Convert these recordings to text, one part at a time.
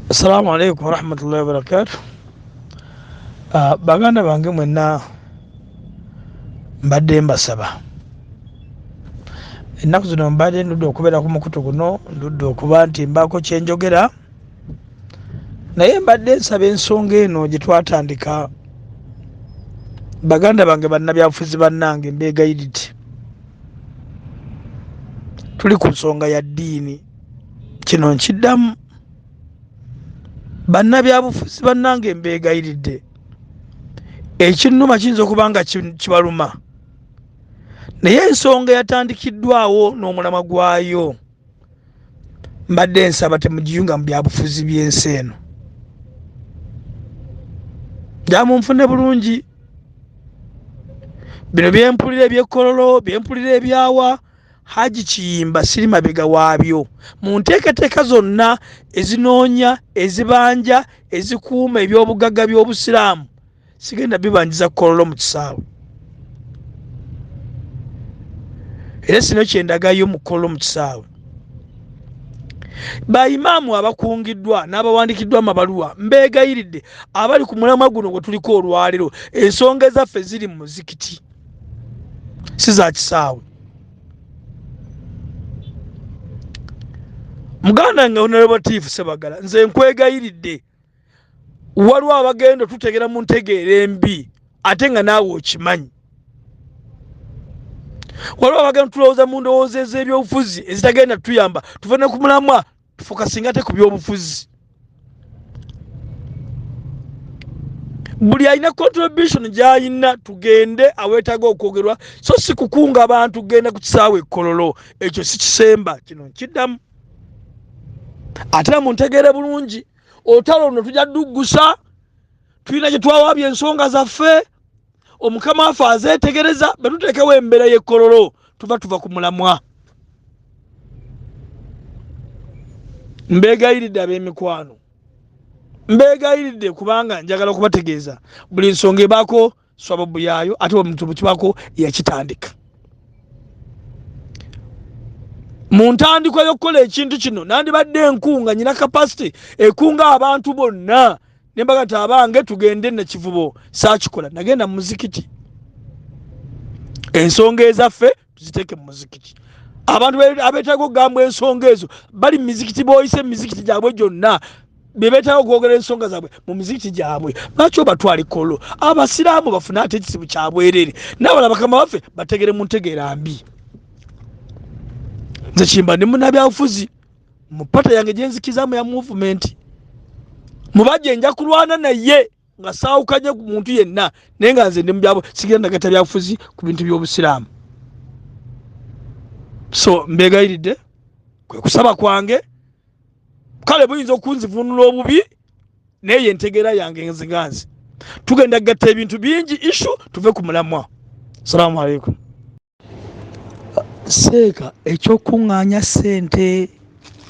Assalamu alaikum warahmatullahi wabarakatuh. Baganda bange mwenna mbadde mbasaba. Ennaku zino mbadde ndudde okubeera ku mukutu guno, ndudde okuba nti mbaako kye njogera, naye mbadde nsaba ensonga eno gye twatandika. Baganda bange bannabyabufuzi bannange mbeegayiridde. Tuli ku nsonga ya ddiini, kino nkiddamu. Bannabyabufuzi bannange mbeegayiridde. Ekinnuma kiyinza okuba nga kibaluma, naye ensonga yatandikiddwawo n'omulamwa gwayo. Mbadde nsaba temugiyunga mu byabufuzi by'ensi eno. Jamunfune bulungi. Bino byempulira ebyekkololo, byempulira ebyawa, Hajji Kiyimba siri mabega waabyo. Mu nteekateeka zonna ezinoonya, ezibanja, ezikuuma ebyobugagga by'obusiraamu, sigenda bibanjiza kkololo mu kisaawe. Era sino kyendagayo mu kkololo mu kisaawe. Bayimaamu abakungiddwa n'abawandikiddwa amabaluwa mbeegayiridde abali ku mulamwa guno gwe tuliko olwaleero, ensonga ezaffe ziri mu muzikiti, si za kisaawe. Muganda nga Honorable Sebagala, nze nkwegayiridde. Waliwo abagenda tutegera mu ntegeera embi ate nga naawe okimanyi. Waliwo abagenda tulowooza mu ndowooza ez'ebyobufuzi ezitagenda tuyamba, tuve ne ku mulamwa tufokasinga ate ku by'obufuzi. Buli alina contribution gy'alina tugende aweetaaga okwogerwa, so si kukunga abantu kugenda ku kisaawe ekkololo. Ekyo si kisemba, kino nkiddamu. Ate muntegeere bulungi, olutalo luno tujja duggusa, tulina gye twawaabya ensonga zaffe, Omukama waffe azeetegereza, be tuteekewo embeera y'ekkololo, tuva ku mulamwa. Mbeegayiridde ab'emikwano, mbeegayiridde kubanga njagala okubategeeza buli nsonga ebaako sababu yaayo, ate omuntu kibaako yakitandika. Mu ntandikwa y'okukola ekintu kino nandibadde enkunga, nyina kapasite ekunga abantu bonna, ne mbaga nti abange tugende na kivubo, saakikola. Nagenda mu muzikiti. Ensonga ezaffe tuziteeke mu muzikiti. Abantu abeetaaga okugamba ensonga ezo bali mu mizikiti, booyise mu mizikiti gyabwe gyonna, be beetaaga okwogera ensonga zaabwe mu mizikiti gyabwe. Lwaki obatwala ekkololo? Abasiraamu bafune ate ekisibu kya bwereere, n'abalala bakama baffe bategere mu ntegeera mbi. Nze Kimba ndi munnabyabufuzi mu pata yange gye nzikizaamu ya movement. Mubaje nja kulwana naye nga saawukanye ku muntu yenna, naye nga nze ndi mu byabo, sigenda nagata byabufuzi ku bintu by'obusiraamu. So mbeegayiridde, kwe kusaba kwange, kale buyinza okunzivunula obubi, naye entegeera yange nziganzi. Tugenda gatta ebintu bingi ishu, tuve ku mulamwa. Assalamu alaikum. Seeka ekyokuŋŋaanya ssente,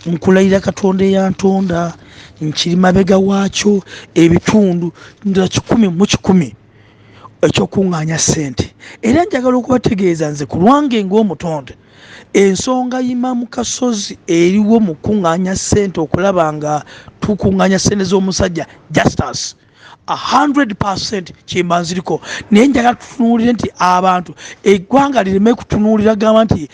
nkulayira Katonda eyantonda, nkiri mabega waakyo, ebitundu ndala 100 mu 100 ekyokuŋŋaanya ssente. Era njagala okubategeeza nze ku lwange ng'omutonde, ensonga Imam Kasozi eriwo mu kuŋŋaanya ssente, okulaba nga tukuŋŋaanya ssente z'omusajja justice 100% Kimba nziriko. Naye njagala tutunuulire nti abantu, eggwanga lireme kutunuulira gamba nti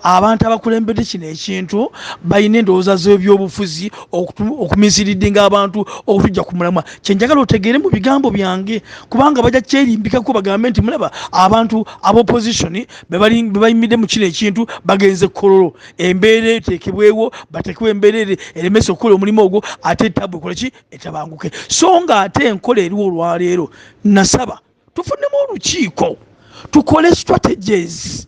abantu abakulembedde kino ekintu balina endowooza z'ebyobufuzi okumisiridinga abantu okutujja ku mulamwa. Kye njagala otegeere mu bigambo byange, kubanga bajja kyerimbikako bagambe nti mulaba abantu ab'opposition be bayimiridde mu kino ekintu bagenze kkololo. Embeera eteekebwewo, bateekewo embeera eremesa okukola omulimu ogwo, ate etabwe ekola ki? Etabanguke. So nga ate enkola eriwo olwaleero, nasaba tufunemu olukiiko, tukole strategies,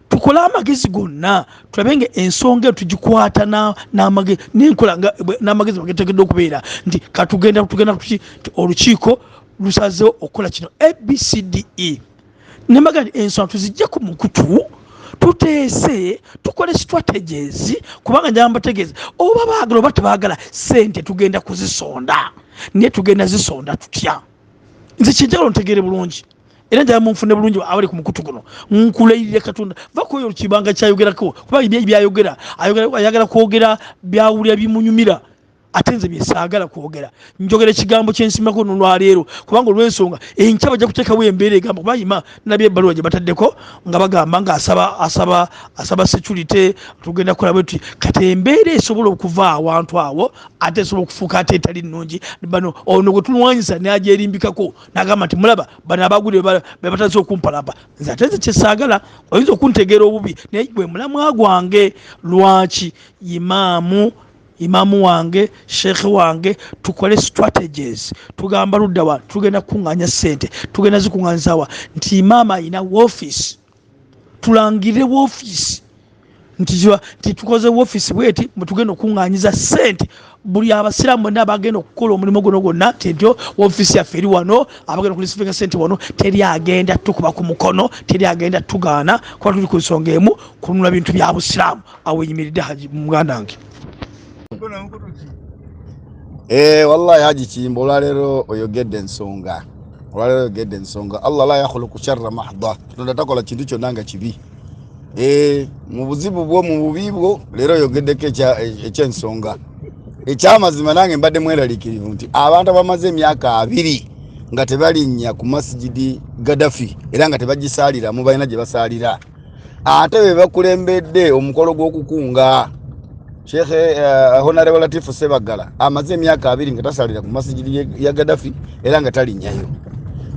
tukole amagezi gonna, tulabe nga ensonga tugikwata n'amagezi, n'enkola n'amagezi bagetegedde okubeera nti katugenda olukiiko lusazeewo okukola kino ABCDE. Ne mbaga nti ensonga tuzijje ku mukutu, tuteese tukole strategies, kubanga njagala mbategeeza oba baagala oba tebaagala ssente tugenda kuzisonda, naye tugenda zisonda tutya. Nze kinjagala ontegeere bulungi, era njagala munfune bulungi abali ku mukutu guno. Nkulayirira Katonda, vako oyo kibanga kyayogerako, kuba byayogera ayagala kwogera byawulira bimunyumira. ate nze byesaagala kwogera njogera ekigambo kyensimako nolwaleero kubanga olw'ensonga enkya bajja kuteekawo embeera egamba kubayima nabye ebbaluwa gye bataddeko nga bagamba nga asaba security tugenda kukola bwetuti kati embeera esobola okuva awantu awo ate esobola okufuuka ate etali nnungi bano ono gwe tulwanyisa naja erimbikako nagamba nti mulaba bano abagule bebataze okumpalampa nze ate nze kyesaagala oyinza okuntegeera obubi naye gwe mulamwa gwange lwaki imaamu wange sheekhe wange tukole strategies tugamba ludda wa tugenda kukuŋŋaanya ssente tugenda zikuŋŋaanyizawa nti imaama ayina woofiisi tulangire woofiisi nti tukoze woofiisi bweti tugenda okuŋŋaanyiza ssente buli abasiraamu bonna abagenda okukola omulimu guno gwonna tentyo woofiisi yaffe eri wano abagenda kulisifinga ssente wano teri agenda tukuba ku mukono teri agenda tugaana kuba tuli ku nsonga emu kununula bintu bya busiraamu awo enyimiridde Haji muganda wange. Wallahi Haji Kiyimba olwaleero oyogedde ensonga Allah la yakhluqu sharra mahdha takola kintu kyonna nga kibi mu buzibu bwo mu bubi bwo leero oyogeddeko ekyensonga ekyamazima nange mbadde mweraliikirivu nti abantu abamaze emyaka 2 nga tebalinnya ku masjidi Gaddafi era nga tebagisaaliramu balina gye basaalira ate be bakulembedde omukolo gw'okukunga Sheikh Honorable Latifu Sebagala amaze emyaka 2 nga tasaalira ku masjidi ya Gaddafi era nga talinnyayo.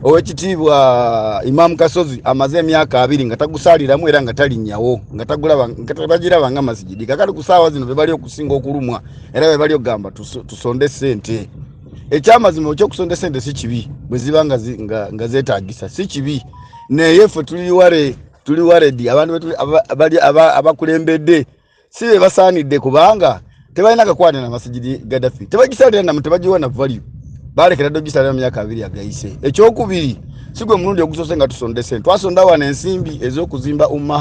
Owekitiibwa Imam Kasozi amaze emyaka 2 nga tagusaaliramu era nga talinnyawo nga tagiraba nga masjidi kakati ku ssaawa zino be bali okusinga okulumwa era be bali okugamba tusonde ssente. Ekyamazima ekyokusonda ssente si kibi bwe ziba nga zeetaagisa si kibi naye ffe tuli waredi abantu abakulembedde si be basaanidde kubanga tebalina kakwate na masjidi Gaddafi tebagisaalira namu tebagiwa value balekera ddo gisaalira mu myaka 2 agayise. Ekyokubiri si gwe mulundi ogusose nga tusonde ssente twasonda wana ensimbi ez'okuzimba umma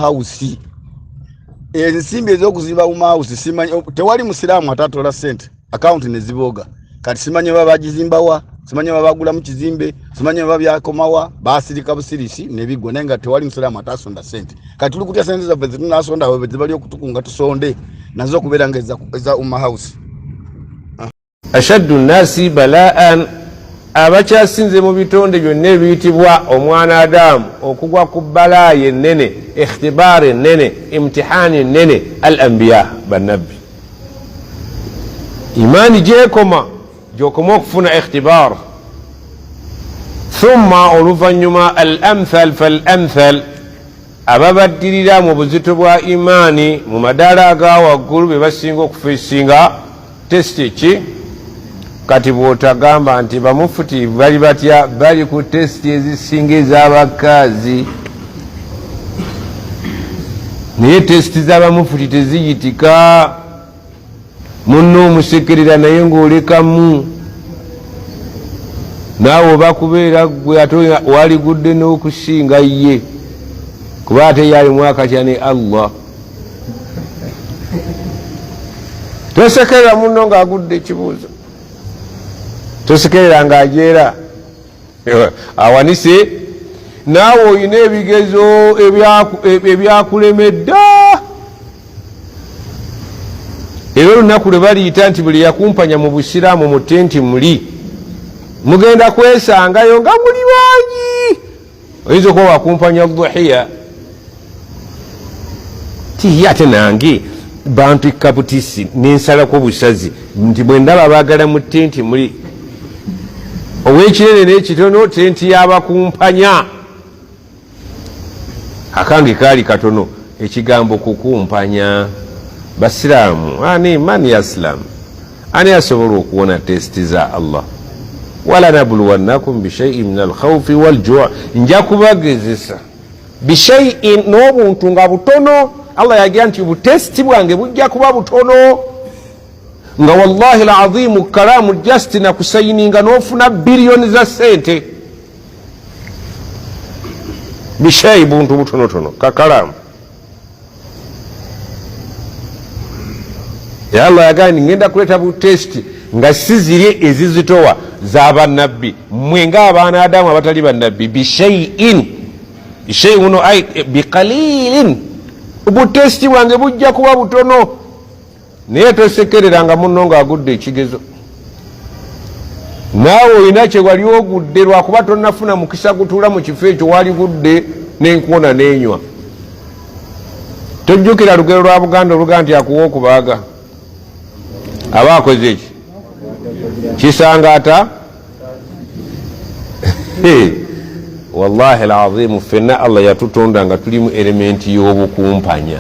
house simanyi tewali musiraamu atatola ssente account ne ziboga kati simanyi baba bagizimbawa simanyi baba bagula mu kizimbe simanyi baba byakomawa basirika busirisi nebigwa nenga tewali musiraamu atasonda ssente kati tuli kutya ssente zaffe tunasonda we bali okutukunga tusonde nazo kubeera nga eza umma house. ashaddu nnasi balaan abakyasinze mu bitonde byonna ebiyitibwa omwana Adamu okugwa ku balaayi ennene ikhtibaari ennene imtihaani ennene al anbiya bannabbi imaani gyokoma okufuna ikhtibaar thumma oluvanyuma al amthal fal amthal ababaddirira mu buzito bwa imaani mu madaala aga waggulu be basinga okufeesinga tesiti ki kati bw'otagamba nti bamufuti bali batya bali ku tesiti ezisinga ez'abakazi naye tesiti z'abamufuti teziyitika munno omusekerera naye ng'olekamu naawe oba kubeera gwe ate waligudde n'okusinga ye kuba ate yalimu akatya ne Allah tosekerera munno ng'agudde ekibuuzo tosekerera ng'ajeera awanise naawe olina ebigezo ebyakulemedda era olunaku lwe baliyita nti buli yakumpanya mu busiraamu mu tenti muli mugenda kwesangayo nga muli bangi oyinza okuba wakumpanya dhuhiya ti ate nange bantu ikabutisi nensalako busazi nti bwe ndaba baagala mu tenti muli ow'ekinene n'ekitono tenti y'abakumpanya akange kaali katono ekigambo kukumpanya basiraamu mani yaslam ani asobola okuwona tesiti za Allah wala nabluwannakum bishaiin min alkhawfi waljuu nja kubagezesa bishaiin n'obuntu nga butono Allah yagira nti obutesiti bwange bujja kuba butono nga wallahi alazimu kalamu just nakusayininga n'ofuna biliyoni za ssente bishai buntu butonotono kakalamu ya Allah yagani ngenda kuleta butesti nga siziri ezizitowa z'abannabbi mmwe ng'abaana Adamu abatali bannabbi bishaiin uno ay biqalilin butesti bwange bujja kuba butono naye tosekereranga munno ng'agudde ekigezo. Naawe olina kye wali ogudde lwakuba tonnafuna mukisa gutuula mu kifo ekyo wali gudde n'enkuuna n'enywa. Tojjukira lugero lwa Buganda oluga nti akuwa okubaaga aba akoze eki kisangaata. Wallahi alazimu ffenna Allah yatutonda nga tulimu elementi y'obukumpanya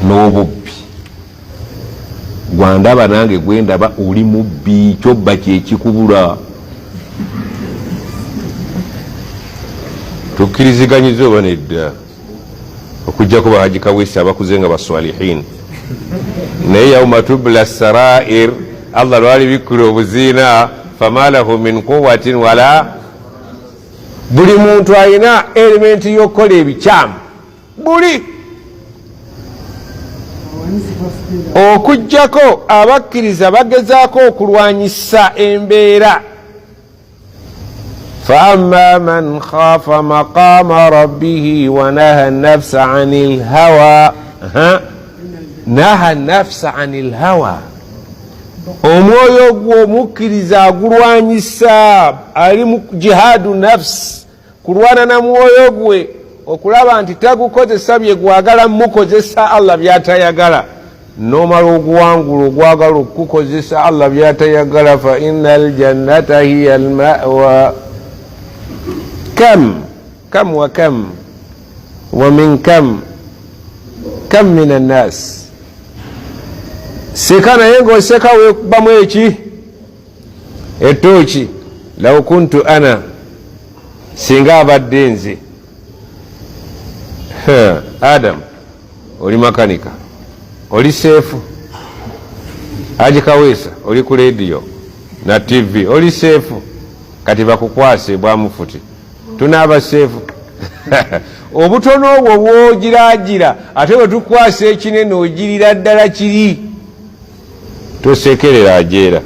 n'obubbi. Gwandaba nange gwendaba oli mubbi, kyobba kyekikubula. Tukkiriziganyiza oba nedda okujjako Haji Kawesi abakuze nga baswalihin, naye yauma tubla sarair Allah lwali bikkula obuziina fama lahu min quwwatin wala. Buli muntu alina elementi y'okukola ebikyamu, buli okujjako abakkiriza bagezaako okulwanyisa embeera. فأما من خاف مقام ربه ونهى النفس عن الهوى نهى النفس عن الهوى. omwoyo gwo omukkiriza agulwanyisa, ali mu jihadu nafsi, kulwana na mwoyo gwe okulaba nti tagukozesa bye gwagala mukozesa Allah byatayagala. Nomala oguwangula ogwagala okukozesa Allah byatayagala, fa innal jannata hiya almawa. كم وكم ومن كم من الناس sekana yengo seka we bamwechi etochi law kuntu ana singa abadde nze. Adam oli makanika, oli sefu. Haji Kawesa oli ku radio na TV, oli sefu. Kati bakukwase bwa Mufti tunaaba sefu. Obutono obwo bwogiragira ate bwe tukwasa ekinene ogirira ddala kiri, tosekerera ajeera.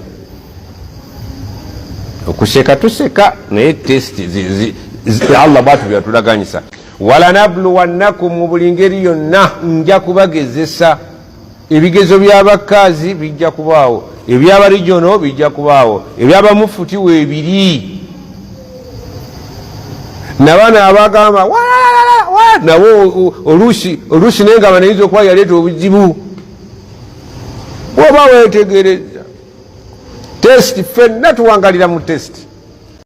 Okuseka tuseka naye testi Allah bwatu byatulaganyisa. Walanabluwannakum, mu buli ngeri yonna nja kubagezesa. Ebigezo by'abakazi bijja kubaawo, eby'abarijono bijja kubaawo, eby'abamufuti weebiri. Nabana abagamba nabo oluusi naye nga banayinza okuba yaleeta obuzibu. Oba weetegereza tesiti, ffenna tuwangalira mu tesiti.